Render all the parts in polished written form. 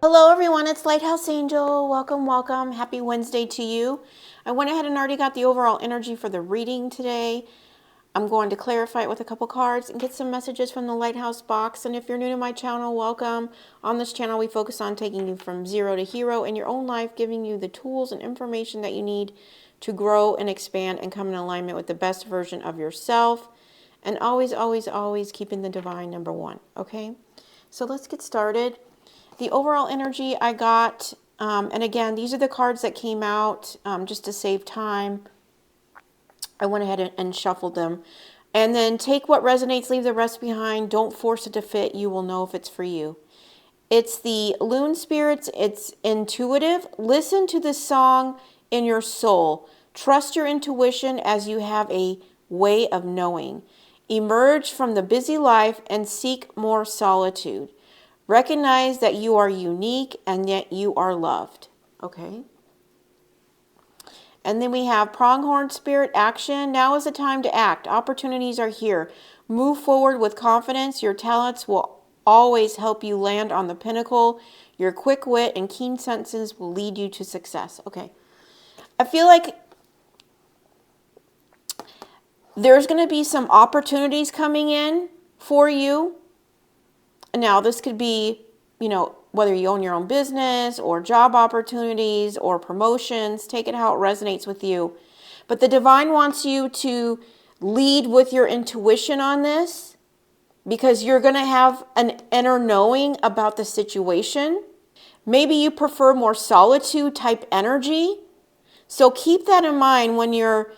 Hello everyone, it's Lighthouse Angel. Welcome. Happy Wednesday to you. I went ahead and already got the overall energy for the reading today. I'm going to clarify it with a couple cards and get some messages from the Lighthouse box. And if you're new to my channel, welcome. On this channel, we focus on taking you from zero to hero in your own life, giving you the tools and information that you need to grow and expand and come in alignment with the best version of yourself. And always keeping the divine number one, okay? So let's get started. The overall energy I got, and again, these are the cards that came out just to save time. I went ahead and shuffled them. And then take what resonates, leave the rest behind. Don't force it to fit. You will know if it's for you. It's the Loon Spirits. It's intuitive. Listen to the song in your soul. Trust your intuition as you have a way of knowing. Emerge from the busy life and seek more solitude. Recognize that you are unique and yet you are loved. Okay. And then we have Pronghorn Spirit Action. Now is the time to act. Opportunities are here. Move forward with confidence. Your talents will always help you land on the pinnacle. Your quick wit and keen senses will lead you to success. Okay. I feel like there's going to be some opportunities coming in for you. Now, this could be, whether you own your own business or job opportunities or promotions. Take it how it resonates with you. But the divine wants you to lead with your intuition on this because you're going to have an inner knowing about the situation. Maybe you prefer more solitude type energy. So keep that in mind when you're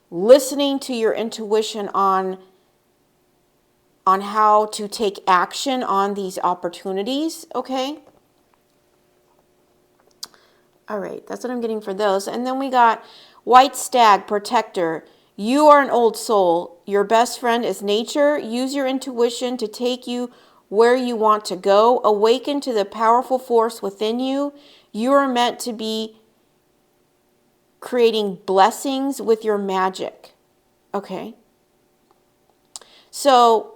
listening to your intuition on how to take action on these opportunities, okay? All right, that's what I'm getting for those. And then we got White Stag, Protector. You are an old soul. Your best friend is nature. Use your intuition to take you where you want to go. Awaken to the powerful force within you. You are meant to be creating blessings with your magic, okay? So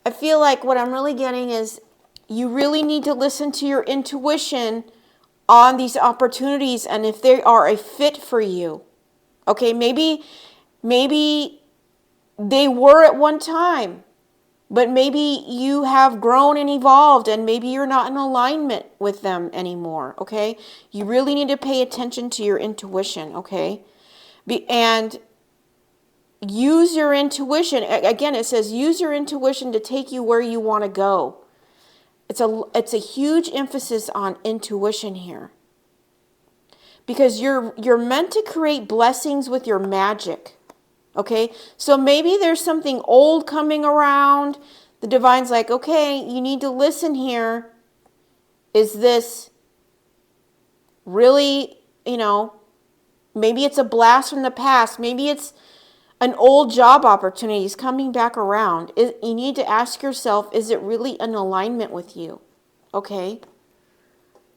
I feel like what I'm really getting is you really need to listen to your intuition on these opportunities and if they are a fit for you. Okay, maybe they were at one time, but maybe you have grown and evolved and maybe you're not in alignment with them anymore, okay? You really need to pay attention to your intuition, okay? And use your intuition. Again, it says use your intuition to take you where you want to go. It's a huge emphasis on intuition here. Because you're meant to create blessings with your magic. Okay? So maybe there's something old coming around. The divine's like, "Okay, you need to listen here. Is this really, maybe it's a blast from the past. Maybe it's an old job opportunity is coming back around. You need to ask yourself, is it really in alignment with you? Okay?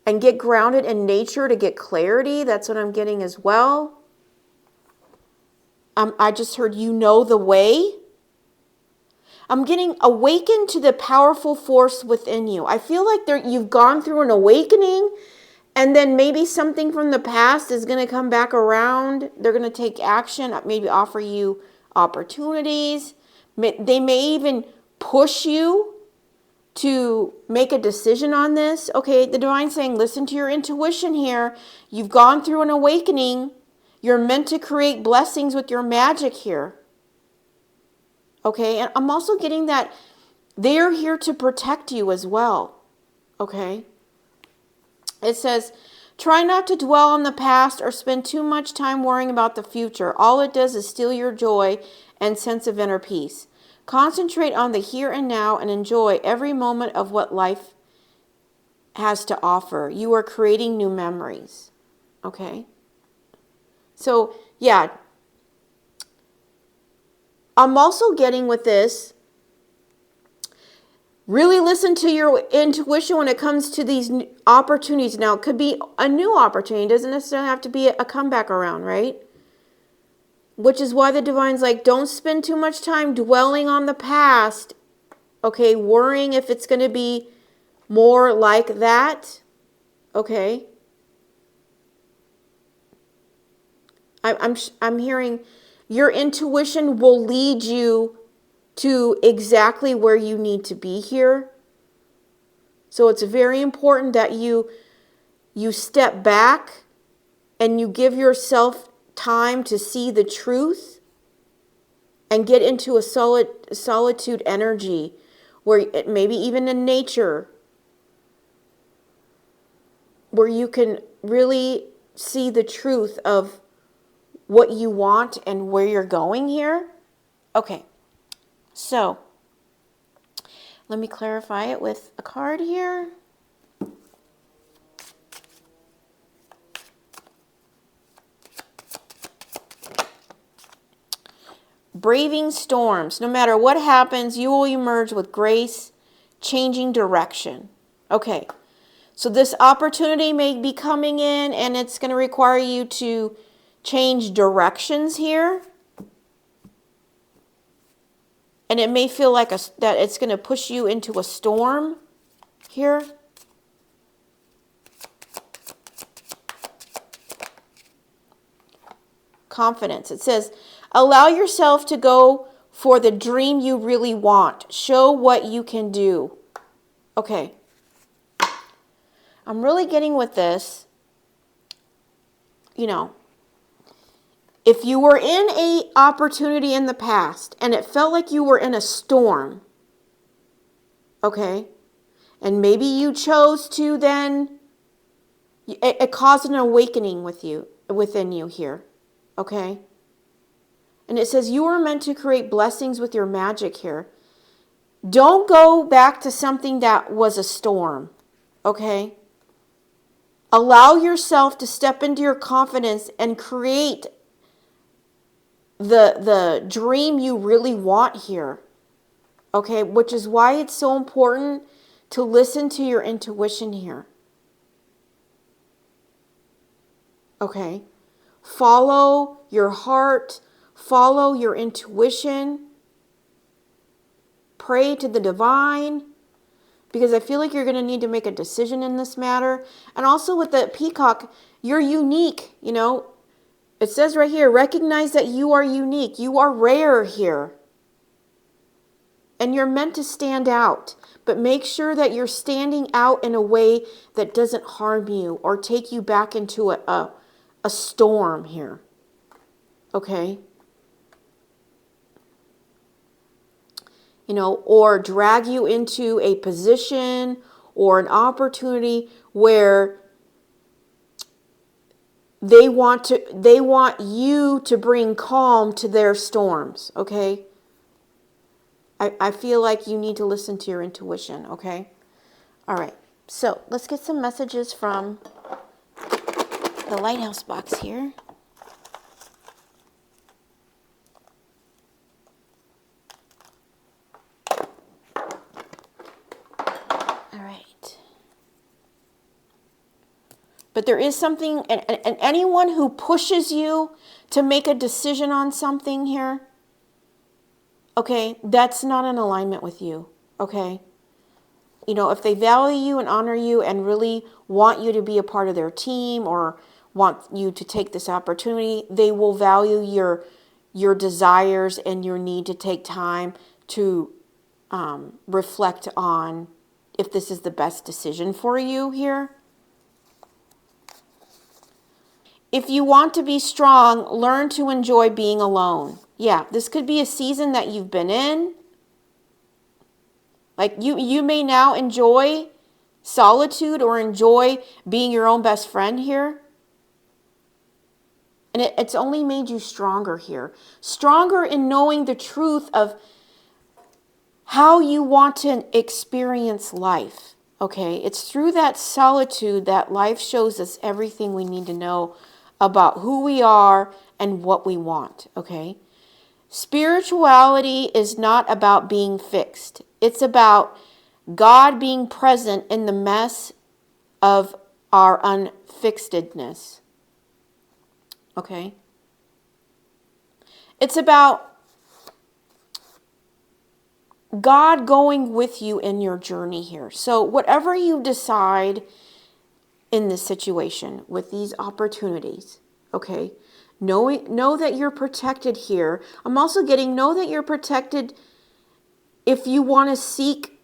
And get grounded in nature to get clarity. That's what I'm getting as well. I just heard you know the way. I'm getting awakened to the powerful force within you. I feel like you've gone through an awakening and then maybe something from the past is going to come back around. They're going to take action, maybe offer you opportunities. They may even push you to make a decision on this. Okay, the divine's saying, listen to your intuition here. You've gone through an awakening. You're meant to create blessings with your magic here. Okay, and I'm also getting that they're here to protect you as well. Okay. It says, try not to dwell on the past or spend too much time worrying about the future. All it does is steal your joy and sense of inner peace. Concentrate on the here and now and enjoy every moment of what life has to offer. You are creating new memories. Okay? So, yeah. I'm also getting with this, really listen to your intuition when it comes to these opportunities. Now, it could be a new opportunity. It doesn't necessarily have to be a comeback around, right? Which is why the divine's like, don't spend too much time dwelling on the past, okay, worrying if it's going to be more like that. Okay. I'm hearing your intuition will lead you to exactly where you need to be here. So it's very important that you step back and you give yourself time to see the truth and get into a solitude energy where maybe even in nature, where you can really see the truth of what you want and where you're going here. Okay, so let me clarify it with a card here. Braving storms. No matter what happens, you will emerge with grace, changing direction. Okay, so this opportunity may be coming in and it's going to require you to change directions here. And it may feel like that it's going to push you into a storm here. Confidence. It says, allow yourself to go for the dream you really want. Show what you can do. Okay. I'm really getting with this. You know, if you were in an opportunity in the past and it felt like you were in a storm, okay, and maybe you chose to then, it caused an awakening within you here, okay? And it says you were meant to create blessings with your magic here. Don't go back to something that was a storm, okay? Allow yourself to step into your confidence and create the dream you really want here, okay? Which is why it's so important to listen to your intuition here, okay? Follow your heart, follow your intuition, pray to the divine, because I feel like you're going to need to make a decision in this matter. And also with the peacock, you're unique, you know. It says right here, recognize that you are unique. You are rare here. And you're meant to stand out. But make sure that you're standing out in a way that doesn't harm you or take you back into a storm here. Okay? You know, or drag you into a position or an opportunity where they want you to bring calm to their storms, okay? I feel like you need to listen to your intuition, okay? All right, so let's get some messages from the Lighthouse box here. All right. But there is something, and anyone who pushes you to make a decision on something here, okay, that's not in alignment with you, okay? You know, if they value you and honor you and really want you to be a part of their team or want you to take this opportunity, they will value your desires and your need to take time to reflect on if this is the best decision for you here. If you want to be strong, learn to enjoy being alone. Yeah, this could be a season that you've been in. Like you may now enjoy solitude or enjoy being your own best friend here. And it's only made you stronger here. Stronger in knowing the truth of how you want to experience life. Okay, it's through that solitude that life shows us everything we need to know about who we are and what we want. Okay, spirituality is not about being fixed. It's about God being present in the mess of our unfixedness. Okay? It's about God going with you in your journey here. So whatever you decide in this situation with these opportunities, okay, know that you're protected here. I'm also getting, know that you're protected if you want to seek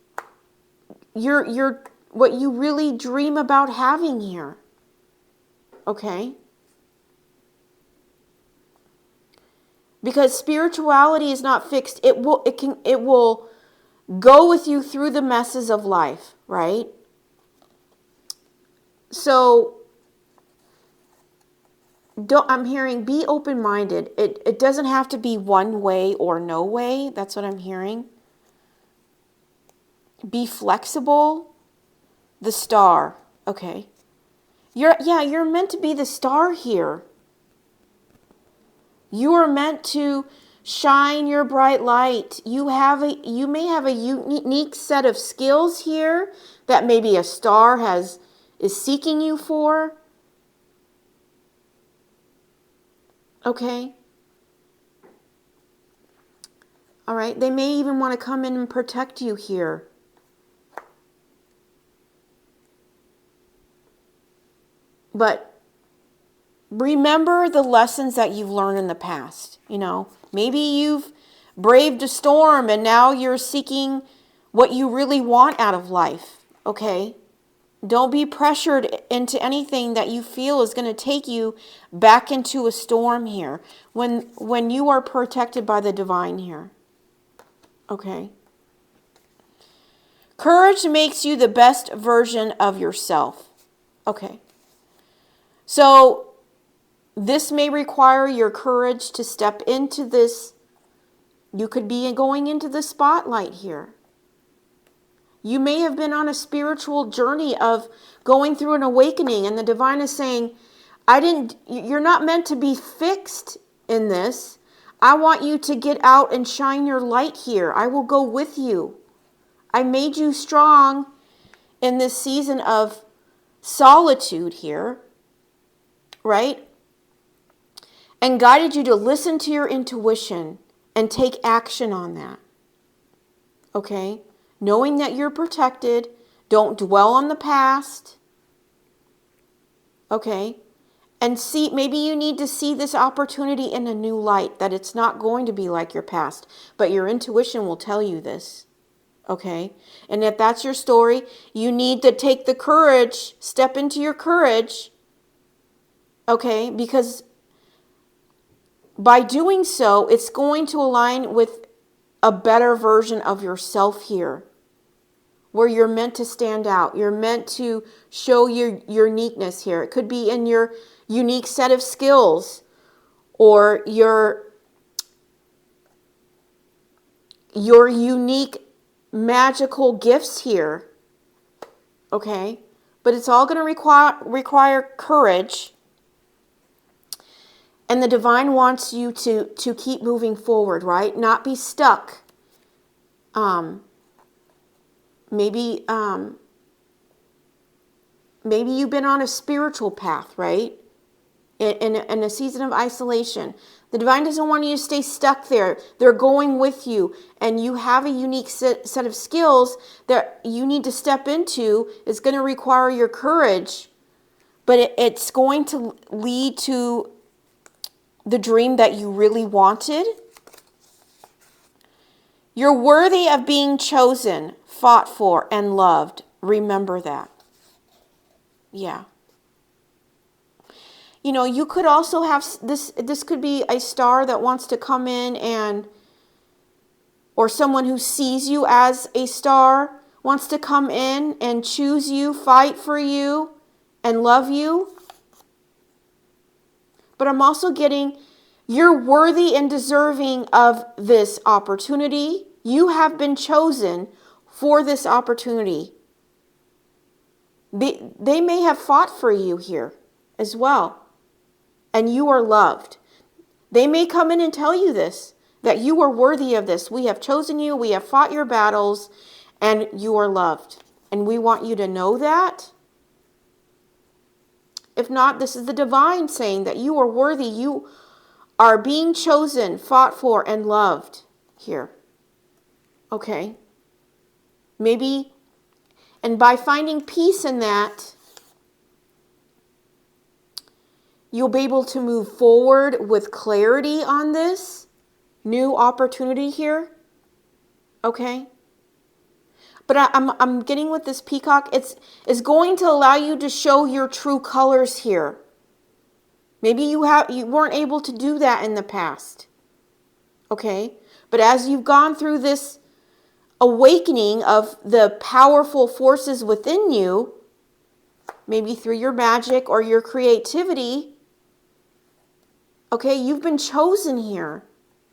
your what you really dream about having here. Okay? Because spirituality is not fixed. It will go with you through the messes of life, right? So I'm hearing be open-minded. It doesn't have to be one way or no way. That's what I'm hearing. Be flexible. The star. Okay. You're meant to be the star here. You are meant to shine your bright light. You may have a unique set of skills here that maybe a star is seeking you for. Okay? All right. They may even want to come in and protect you here. But remember the lessons that you've learned in the past. Maybe you've braved a storm and now you're seeking what you really want out of life. Okay? Don't be pressured into anything that you feel is going to take you back into a storm here when you are protected by the divine here. Okay? Courage makes you the best version of yourself. Okay. So this may require your courage to step into this. You could be going into the spotlight here. You may have been on a spiritual journey of going through an awakening, and the divine is saying, you're not meant to be fixed in this. I want you to get out and shine your light here. I will go with you. I made you strong in this season of solitude here, right? And guided you to listen to your intuition and take action on that. Okay? Knowing that you're protected, don't dwell on the past. Okay? And maybe you need to see this opportunity in a new light, that it's not going to be like your past, but your intuition will tell you this. Okay? And if that's your story, you need to take the courage, step into your courage. Okay? Because by doing so, it's going to align with a better version of yourself here, where you're meant to stand out. You're meant to show your uniqueness here. It could be in your unique set of skills or your unique magical gifts here. Okay? But it's all going to require courage. And the divine wants you to keep moving forward, right? Not be stuck. Maybe you've been on a spiritual path, right? In a season of isolation. The divine doesn't want you to stay stuck there. They're going with you. And you have a unique set of skills that you need to step into. It's going to require your courage. But it's going to lead to the dream that you really wanted. You're worthy of being chosen, fought for, and loved. Remember that. Yeah. You could also have this could be a star that wants to come in or someone who sees you as a star wants to come in and choose you, fight for you, and love you. But I'm also getting, you're worthy and deserving of this opportunity. You have been chosen for this opportunity. They may have fought for you here as well. And you are loved. They may come in and tell you this, that you are worthy of this. We have chosen you. We have fought your battles, and you are loved. And we want you to know that. If not, this is the divine saying that you are worthy. You are being chosen, fought for, and loved here. Okay? Maybe, and by finding peace in that, you'll be able to move forward with clarity on this new opportunity here. Okay? But I'm getting with this peacock, it's going to allow you to show your true colors here. Maybe you weren't able to do that in the past. Okay? But as you've gone through this awakening of the powerful forces within you, maybe through your magic or your creativity, okay, you've been chosen here.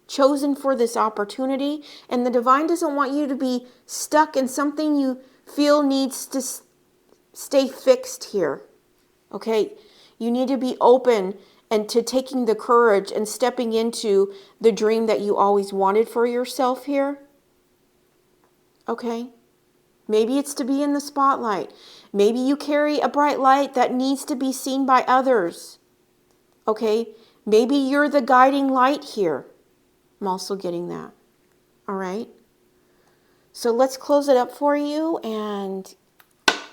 Chosen for this opportunity, and the divine doesn't want you to be stuck in something you feel needs to stay fixed here. Okay, you need to be open and to taking the courage and stepping into the dream that you always wanted for yourself here. Okay, maybe it's to be in the spotlight. Maybe you carry a bright light that needs to be seen by others. Okay, maybe you're the guiding light here. I'm also getting that. All right. So let's close it up for you and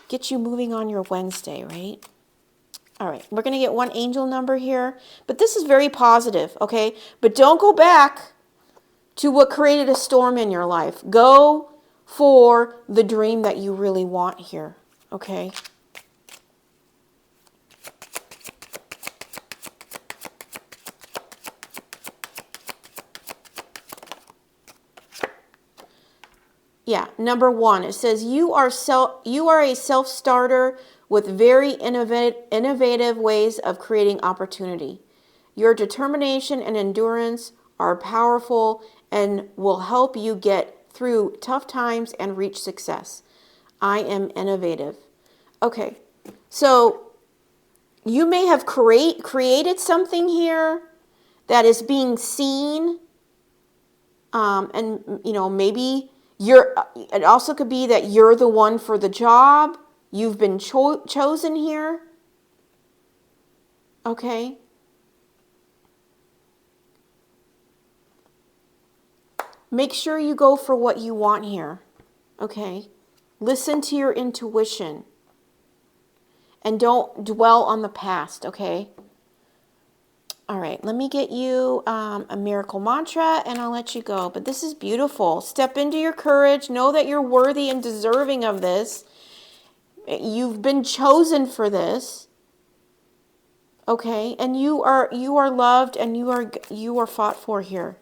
get you moving on your Wednesday, right? All right. We're going to get one angel number here, but this is very positive, okay? But don't go back to what created a storm in your life. Go for the dream that you really want here, okay? Yeah, number 1, it says you are a self-starter with very innovative ways of creating opportunity. Your determination and endurance are powerful and will help you get through tough times and reach success. I am innovative. Okay, so you may have created something here that is being seen, and maybe it also could be that you're the one for the job. You've been chosen here. Okay. Make sure you go for what you want here. Okay. Listen to your intuition. And don't dwell on the past. Okay. All right, let me get you a miracle mantra and I'll let you go. But this is beautiful. Step into your courage. Know that you're worthy and deserving of this. You've been chosen for this. Okay, and you are loved and you are fought for here.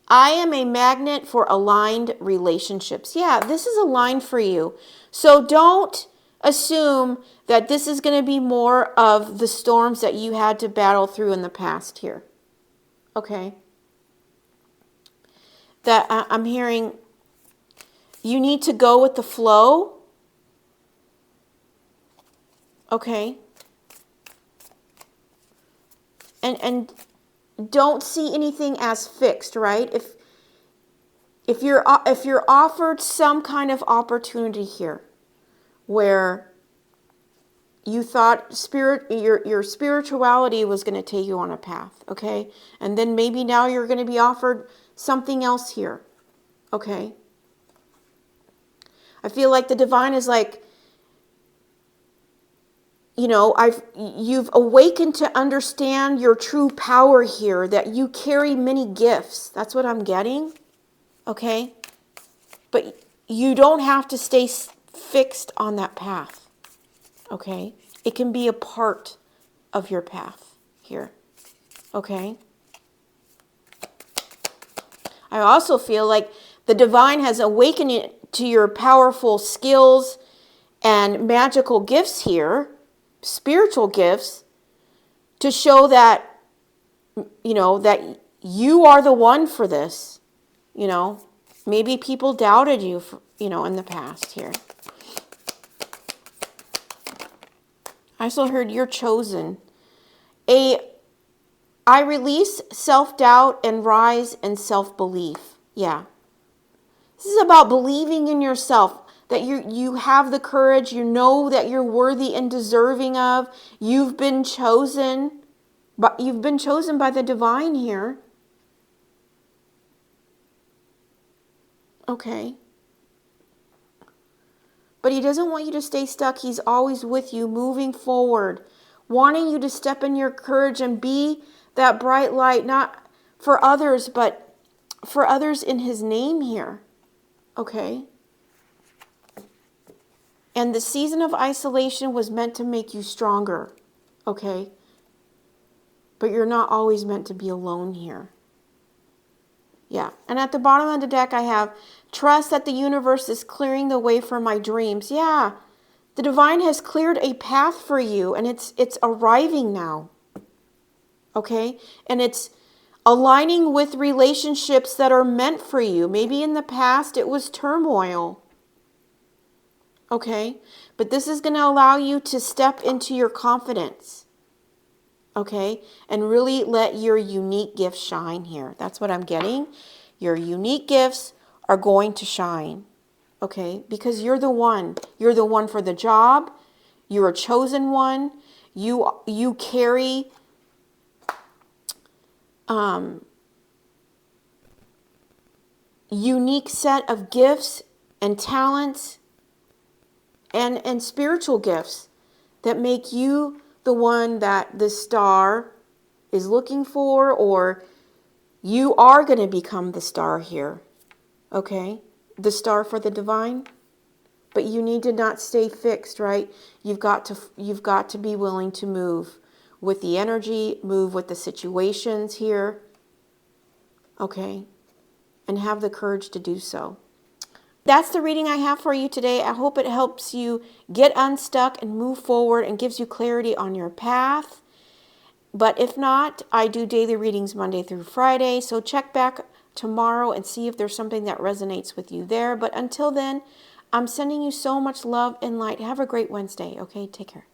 I am a magnet for aligned relationships. Yeah, this is aligned for you. So don't assume that this is going to be more of the storms that you had to battle through in the past here. Okay? That I'm hearing you need to go with the flow. Okay? And don't see anything as fixed, right? If you're offered some kind of opportunity here where you thought your spirituality was going to take you on a path, okay? And then maybe now you're going to be offered something else here, okay? I feel like the divine is like, you've awakened to understand your true power here, that you carry many gifts. That's what I'm getting, okay? But you don't have to stay fixed on that path, okay? It can be a part of your path here, okay? I also feel like the divine has awakened you to your powerful skills and magical gifts here, spiritual gifts, to show that, that you are the one for this, Maybe people doubted you, in the past here. I also heard you're chosen. I release self-doubt and rise in self-belief. Yeah. This is about believing in yourself, that you have the courage, you know that you're worthy and deserving of. You've been chosen. But you've been chosen by the divine here. Okay. But he doesn't want you to stay stuck. He's always with you, moving forward, wanting you to step in your courage and be that bright light, not for others, but for others in his name here. Okay? And the season of isolation was meant to make you stronger. Okay? But you're not always meant to be alone here. Yeah. And at the bottom of the deck, I have trust that the universe is clearing the way for my dreams. Yeah. The divine has cleared a path for you, and it's arriving now. Okay? And it's aligning with relationships that are meant for you. Maybe in the past it was turmoil. Okay? But this is going to allow you to step into your confidence. Okay? And really let your unique gifts shine here. That's what I'm getting. Your unique gifts are going to shine. Okay? Because you're the one. You're the one for the job. You're a chosen one. You carry unique set of gifts and talents and spiritual gifts that make you the one that the star is looking for, or you are going to become the star here. Okay? The star for the divine. But you need to not stay fixed, right? You've got to be willing to move with the energy, move with the situations here. Okay? And have the courage to do so. That's the reading I have for you today. I hope it helps you get unstuck and move forward and gives you clarity on your path. But if not, I do daily readings Monday through Friday. So check back tomorrow and see if there's something that resonates with you there. But until then, I'm sending you so much love and light. Have a great Wednesday. Okay, take care.